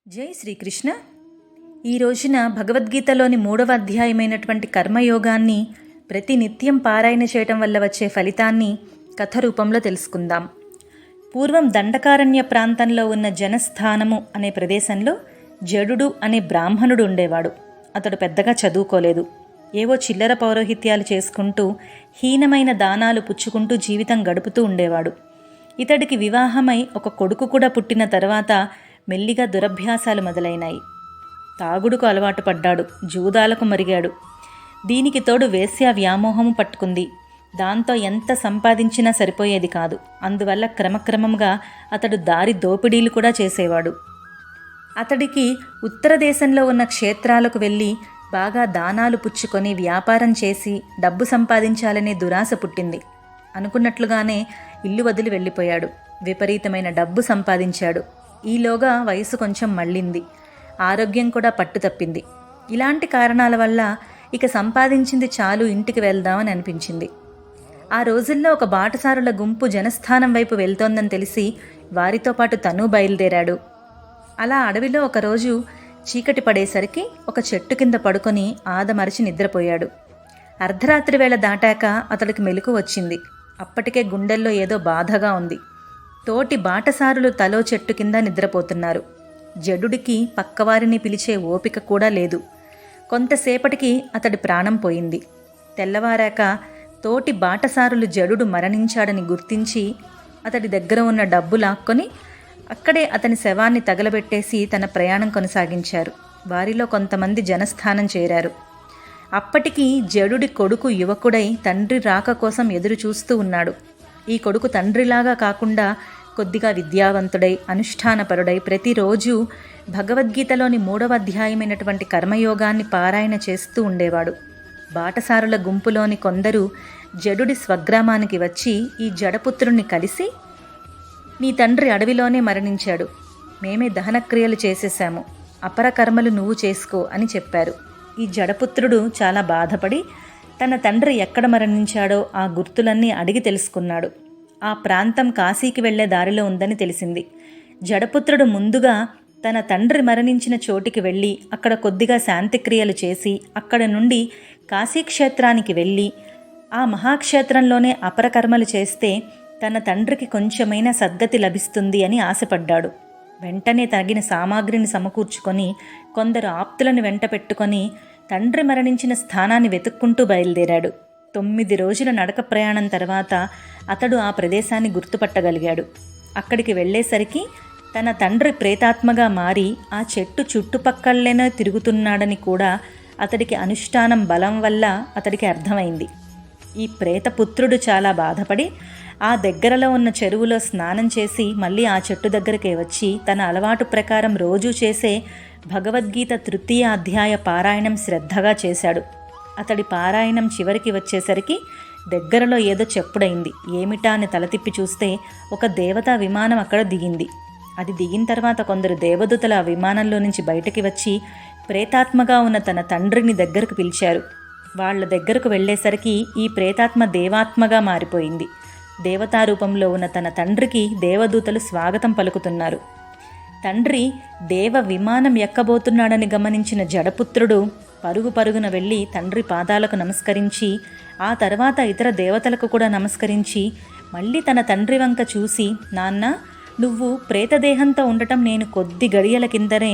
జై శ్రీకృష్ణ. ఈ రోజున భగవద్గీతలోని 3వ అధ్యాయమైనటువంటి కర్మయోగాన్ని ప్రతినిత్యం పారాయణ చేయటం వల్ల వచ్చే ఫలితాన్ని కథ రూపంలో తెలుసుకుందాం. పూర్వం దండకారణ్య ప్రాంతంలో ఉన్న జనస్థానము అనే ప్రదేశంలో జడుడు అనే బ్రాహ్మణుడు ఉండేవాడు. అతడు పెద్దగా చదువుకోలేదు. ఏవో చిల్లర పౌరోహిత్యాలు చేసుకుంటూ హీనమైన దానాలు పుచ్చుకుంటూ జీవితం గడుపుతూ ఉండేవాడు. ఇతడికి వివాహమై ఒక కొడుకు కూడా పుట్టిన తర్వాత మెల్లిగా దురభ్యాసాలు మొదలైనాయి. తాగుడుకు అలవాటు పడ్డాడు, జూదాలకు మరిగాడు. దీనికి తోడు వేశ్యా వ్యామోహము పట్టుకుంది. దాంతో ఎంత సంపాదించినా సరిపోయేది కాదు. అందువల్ల క్రమక్రమంగా అతడు దారి దోపిడీలు కూడా చేసేవాడు. అతడికి ఉత్తర దేశంలో ఉన్న క్షేత్రాలకు వెళ్ళి బాగా దానాలు పుచ్చుకొని వ్యాపారం చేసి డబ్బు సంపాదించాలనే దురాశ పుట్టింది. అనుకున్నట్లుగానే ఇల్లు వదిలి వెళ్ళిపోయాడు. విపరీతమైన డబ్బు సంపాదించాడు. ఈలోగా వయసు కొంచెం మళ్ళింది. ఆరోగ్యం కూడా పట్టు తప్పింది. ఇలాంటి కారణాల వల్ల ఇక సంపాదించింది చాలు, ఇంటికి వెళ్దామని అనిపించింది. ఆ రోజుల్లో ఒక బాటసారుల గుంపు జనస్థానం వైపు వెళ్తోందని తెలిసి వారితో పాటు తను బయలుదేరాడు. అలా అడవిలో ఒకరోజు చీకటి పడేసరికి ఒక చెట్టు కింద పడుకొని ఆదమరచి నిద్రపోయాడు. అర్ధరాత్రి వేళ దాటాక అతడికి మెలకు వచ్చింది. అప్పటికే గుండెల్లో ఏదో బాధగా ఉంది. తోటి బాటసారులు తలో చెట్టు కింద నిద్రపోతున్నారు. జడుడికి పక్కవారిని పిలిచే ఓపిక కూడా లేదు. కొంతసేపటికి అతడి ప్రాణం పోయింది. తెల్లవారాక తోటి బాటసారులు జడుడు మరణించాడని గుర్తించి అతడి దగ్గర ఉన్న డబ్బు లాక్కొని అక్కడే అతని శవాన్ని తగలబెట్టేసి తన ప్రయాణం కొనసాగించారు. వారిలో కొంతమంది జనస్థానం చేరారు. అప్పటికి జడుడి కొడుకు యువకుడై తండ్రి రాక కోసం ఎదురు చూస్తూ ఉన్నాడు. ఈ కొడుకు తండ్రిలాగా కాకుండా కొద్దిగా విద్యావంతుడై అనుష్ఠానపరుడై ప్రతిరోజు భగవద్గీతలోని 3వ అధ్యాయమైనటువంటి కర్మయోగాన్ని పారాయణ చేస్తూ ఉండేవాడు. బాటసారుల గుంపులోని కొందరు జడుడి స్వగ్రామానికి వచ్చి ఈ జడపుత్రుణ్ణి కలిసి, నీ తండ్రి అడవిలోనే మరణించాడు, మేమే దహనక్రియలు చేసేశాము, అపర కర్మలు నువ్వు చేసుకో అని చెప్పారు. ఈ జడపుత్రుడు చాలా బాధపడి తన తండ్రి ఎక్కడ మరణించాడో ఆ గుర్తులన్నీ అడిగి తెలుసుకున్నాడు. ఆ ప్రాంతం కాశీకి వెళ్లే దారిలో ఉందని తెలిసింది. జడపుత్రుడు ముందుగా తన తండ్రి మరణించిన చోటికి వెళ్ళి అక్కడ కొద్దిగా శాంతిక్రియలు చేసి అక్కడ నుండి కాశీక్షేత్రానికి వెళ్ళి ఆ మహాక్షేత్రంలోనే అపరకర్మలు చేస్తే తన తండ్రికి కొంచెమైనా సద్గతి లభిస్తుంది అని ఆశపడ్డాడు. వెంటనే తగిన సామాగ్రిని సమకూర్చుకొని కొందరు ఆప్తులను వెంట పెట్టుకొని తండ్రి మరణించిన స్థానాన్ని వెతుక్కుంటూ బయలుదేరాడు. 9 రోజుల నడక ప్రయాణం తర్వాత అతడు ఆ ప్రదేశాన్ని గుర్తుపట్టగలిగాడు. అక్కడికి వెళ్ళేసరికి తన తండ్రి ప్రేతాత్మగా మారి ఆ చెట్టు చుట్టుపక్కలనే తిరుగుతున్నాడని కూడా అతడికి అనుష్ఠానం బలం వల్ల అతడికి అర్థమైంది. ఈ ప్రేతపుత్రుడు చాలా బాధపడి ఆ దగ్గరలో ఉన్న చెరువులో స్నానం చేసి మళ్ళీ ఆ చెట్టు దగ్గరకే వచ్చి తన అలవాటు ప్రకారం రోజూ చేసే భగవద్గీత 3వ అధ్యాయ పారాయణం శ్రద్ధగా చేశాడు. అతడి పారాయణం చివరికి వచ్చేసరికి దగ్గరలో ఏదో చెప్పుడైంది. ఏమిటా అని తల తిప్పి చూస్తే ఒక దేవతా విమానం అక్కడ దిగింది. అది దిగిన తర్వాత కొందరు దేవదూతల ఆ విమానంలో నుంచి బయటికి వచ్చి ప్రేతాత్మగా ఉన్న తన తండ్రిని దగ్గరకు పిలిచారు. వాళ్ళ దగ్గరకు వెళ్ళేసరికి ఈ ప్రేతాత్మ దేవాత్మగా మారిపోయింది. దేవతారూపంలో ఉన్న తన తండ్రికి దేవదూతలు స్వాగతం పలుకుతున్నారు. తండ్రి దేవ విమానం ఎక్కబోతున్నాడని గమనించిన జడపుత్రుడు పరుగు పరుగున వెళ్ళి తండ్రి పాదాలకు నమస్కరించి ఆ తర్వాత ఇతర దేవతలకు కూడా నమస్కరించి మళ్ళీ తన తండ్రి వంక చూసి, నాన్న, నువ్వు ప్రేతదేహంతో ఉండటం నేను కొద్ది గడియల కిందనే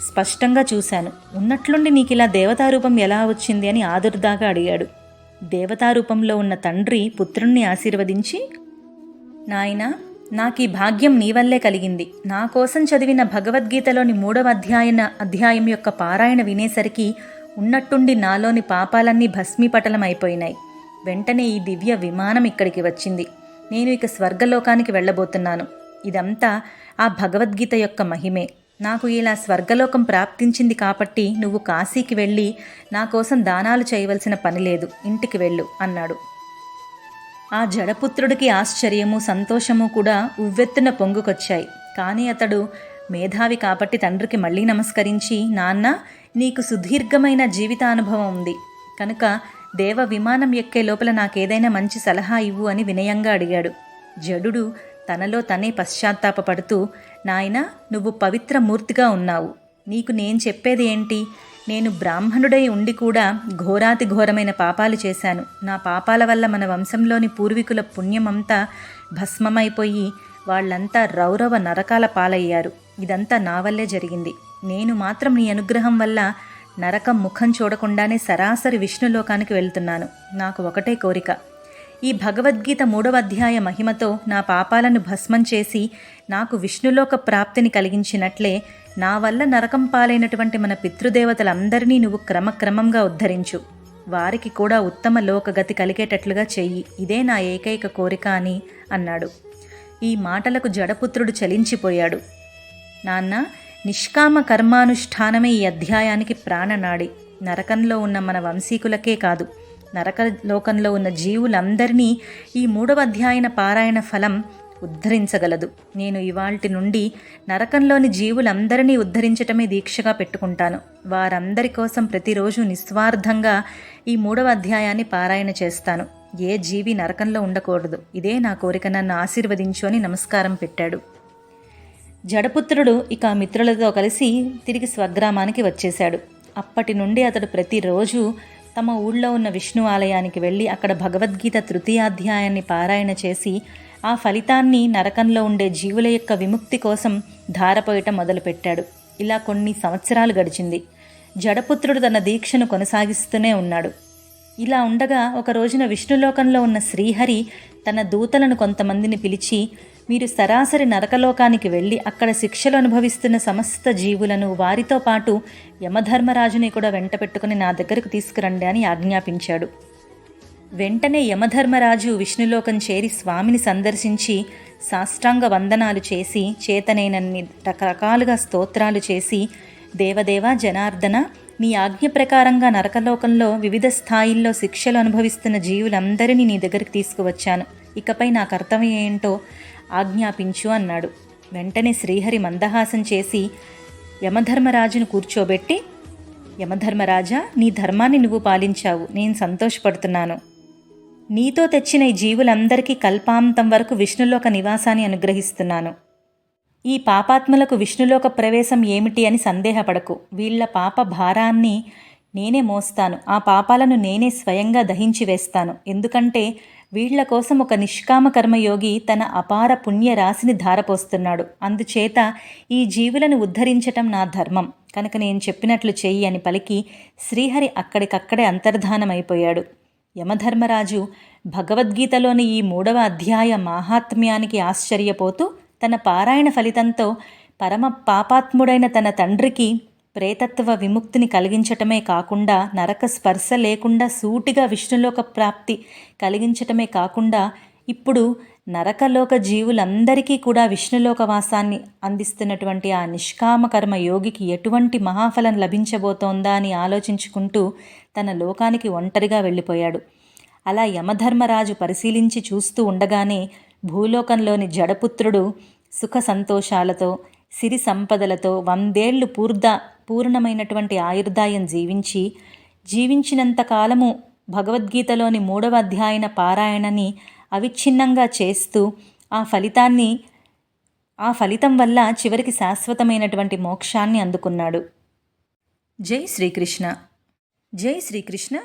స్పష్టంగా చూశాను. ఉన్నట్లుండి నీకు ఇలా దేవతారూపం ఎలా వచ్చింది అని ఆదుర్దాగా అడిగాడు. దేవతారూపంలో ఉన్న తండ్రి పుత్రుణ్ణి ఆశీర్వదించి, నాయనా, నాకీ భాగ్యం నీ వల్లే కలిగింది. నా కోసం చదివిన భగవద్గీతలోని 3వ అధ్యాయం యొక్క పారాయణ వినేసరికి ఉన్నట్టుండి నాలోని పాపాలన్నీ భస్మీపటలం అయిపోయినాయి. వెంటనే ఈ దివ్య విమానం ఇక్కడికి వచ్చింది. నేను ఇక స్వర్గలోకానికి వెళ్ళబోతున్నాను. ఇదంతా ఆ భగవద్గీత యొక్క మహిమే. నాకు ఇలా స్వర్గలోకం ప్రాప్తించింది కాబట్టి నువ్వు కాశీకి వెళ్ళి నా కోసం దానాలు చేయవలసిన పని లేదు, ఇంటికి వెళ్ళు అన్నాడు. ఆ జడపుత్రుడికి ఆశ్చర్యము సంతోషము కూడా ఉవ్వెత్తున పొంగుకొచ్చాయి. కానీ అతడు మేధావి కాబట్టి తండ్రికి మళ్ళీ నమస్కరించి, నాన్న, నీకు సుదీర్ఘమైన జీవితానుభవం ఉంది కనుక దేవ విమానం ఎక్కే లోపల నాకేదైనా మంచి సలహా ఇవ్వు అని వినయంగా అడిగాడు. జడుడు తనలో తనే పశ్చాత్తాపపడుతూ, నాయనా, నువ్వు పవిత్ర మూర్తిగా ఉన్నావు. నీకు నేను చెప్పేది ఏంటి? నేను బ్రాహ్మణుడై ఉండి కూడా ఘోరాతి ఘోరమైన పాపాలు చేశాను. నా పాపాల వల్ల మన వంశంలోని పూర్వీకుల పుణ్యమంతా భస్మమైపోయి వాళ్ళంతా రౌరవ నరకాల పాలయ్యారు. ఇదంతా నా వల్లే జరిగింది. నేను మాత్రం నీ అనుగ్రహం వల్ల నరకం ముఖం చూడకుండానే సరాసరి విష్ణులోకానికి వెళ్తున్నాను. నాకు ఒకటే కోరిక, ఈ భగవద్గీత 3వ అధ్యాయ మహిమతో నా పాపాలను భస్మం చేసి నాకు విష్ణులోక ప్రాప్తిని కలిగించినట్లే నా వల్ల నరకం పాలైనటువంటి మన పితృదేవతలందరినీ నువ్వు క్రమక్రమంగా ఉద్ధరించు. వారికి కూడా ఉత్తమ లోకగతి కలిగేటట్లుగా చెయ్యి. ఇదే నా ఏకైక కోరిక అని అన్నాడు. ఈ మాటలకు జడపుత్రుడు చలించిపోయాడు. నాన్న, నిష్కామ కర్మానుష్ఠానమే ఈ అధ్యాయానికి ప్రాణనాడి. నరకంలో ఉన్న మన వంశీకులకే కాదు, నరకలోకంలో ఉన్న జీవులందరినీ ఈ 3వ అధ్యాయన పారాయణ ఫలం ఉద్ధరించగలదు. నేను ఇవాల్టి నుండి నరకంలోని జీవులందరినీ ఉద్ధరించటమే దీక్షగా పెట్టుకుంటాను. వారందరి కోసం ప్రతిరోజు నిస్వార్థంగా ఈ 3వ అధ్యాయాన్ని పారాయణ చేస్తాను. ఏ జీవి నరకంలో ఉండకూడదు. ఇదే నా కోరిక, నన్ను ఆశీర్వదించు అని నమస్కారం పెట్టాడు. జడపుత్రుడు ఇక మిత్రులతో కలిసి తిరిగి స్వగ్రామానికి వచ్చేశాడు. అప్పటి నుండి అతడు ప్రతిరోజు తమ ఊళ్ళో ఉన్న విష్ణు ఆలయానికి వెళ్ళి అక్కడ భగవద్గీత 3వ అధ్యాయాన్ని పారాయణ చేసి ఆ ఫలితాన్ని నరకంలో ఉండే జీవుల యొక్క విముక్తి కోసం ధారపోయటం మొదలుపెట్టాడు. ఇలా కొన్ని సంవత్సరాలు గడిచింది. జడపుత్రుడు తన దీక్షను కొనసాగిస్తూనే ఉన్నాడు. ఇలా ఉండగా ఒక రోజున విష్ణులోకంలో ఉన్న శ్రీహరి తన దూతలను కొంతమందిని పిలిచి, మీరు సరాసరి నరకలోకానికి వెళ్ళి అక్కడ శిక్షలు అనుభవిస్తున్న సమస్త జీవులను వారితో పాటు యమధర్మరాజుని కూడా వెంట పెట్టుకుని నా దగ్గరకు తీసుకురండి అని ఆజ్ఞాపించాడు. వెంటనే యమధర్మరాజు విష్ణులోకం చేరి స్వామిని సందర్శించి సాష్టాంగ వందనాలు చేసి చేతనైనన్ని రకరకాలుగా స్తోత్రాలు చేసి, దేవదేవ జనార్దన, నీ ఆజ్ఞ ప్రకారంగా నరకలోకంలో వివిధ స్థాయిల్లో శిక్షలు అనుభవిస్తున్న జీవులందరినీ నీ దగ్గరికి తీసుకువచ్చాను. ఇకపై నా కర్తవ్యం ఏంటో ఆజ్ఞాపించు అన్నాడు. వెంటనే శ్రీహరి మందహాసం చేసి యమధర్మరాజును కూర్చోబెట్టి, యమధర్మరాజా, నీ ధర్మాన్ని నువ్వు పాలించావు, నేను సంతోషపడుతున్నాను. నీతో తెచ్చిన ఈ జీవులందరికీ కల్పాంతం వరకు విష్ణులోక నివాసాన్ని అనుగ్రహిస్తున్నాను. ఈ పాపాత్ములకు విష్ణులోక ప్రవేశం ఏమిటి అని సందేహపడకు. వీళ్ల పాప భారాన్ని నేనే మోస్తాను. ఆ పాపాలను నేనే స్వయంగా దహించి వేస్తాను. ఎందుకంటే వీళ్ల కోసం ఒక నిష్కామ కర్మయోగి తన అపార పుణ్య రాశిని ధారపోస్తున్నాడు. అందుచేత ఈ జీవులను ఉద్ధరించటం నా ధర్మం. కనుక నేను చెప్పినట్లు చెయ్యి అని పలికి శ్రీహరి అక్కడికక్కడే అంతర్ధానమైపోయాడు. యమధర్మరాజు భగవద్గీతలోని ఈ 3వ అధ్యాయ మాహాత్మ్యానికి ఆశ్చర్యపోతూ తన పారాయణ ఫలితంతో పరమ పాపాత్ముడైన తన తండ్రికి ప్రేతత్వ విముక్తిని కలిగించటమే కాకుండా నరక స్పర్శ లేకుండా సూటిగా విష్ణులోక ప్రాప్తి కలిగించటమే కాకుండా ఇప్పుడు నరకలోక జీవులందరికీ కూడా విష్ణులోక వాసాన్ని అందిస్తున్నటువంటి ఆ నిష్కామ కర్మ యోగికి ఎటువంటి మహాఫలం లభించబోతోందా అని ఆలోచించుకుంటూ తన లోకానికి ఒంటరిగా వెళ్ళిపోయాడు. అలా యమధర్మరాజు పరిశీలించి చూస్తూ ఉండగానే భూలోకంలోని జడపుత్రుడు సుఖ సంతోషాలతో సిరి సంపదలతో 100 ఏళ్లు పూర్ణమైనటువంటి ఆయుర్దాయం జీవించినంతకాలము భగవద్గీతలోని 3వ అధ్యాయన పారాయణని అవిచ్ఛిన్నంగా చేస్తూ ఆ ఫలితం వల్ల చివరికి శాశ్వతమైనటువంటి మోక్షాన్ని అందుకున్నాడు. జై శ్రీకృష్ణ. జై శ్రీకృష్ణ.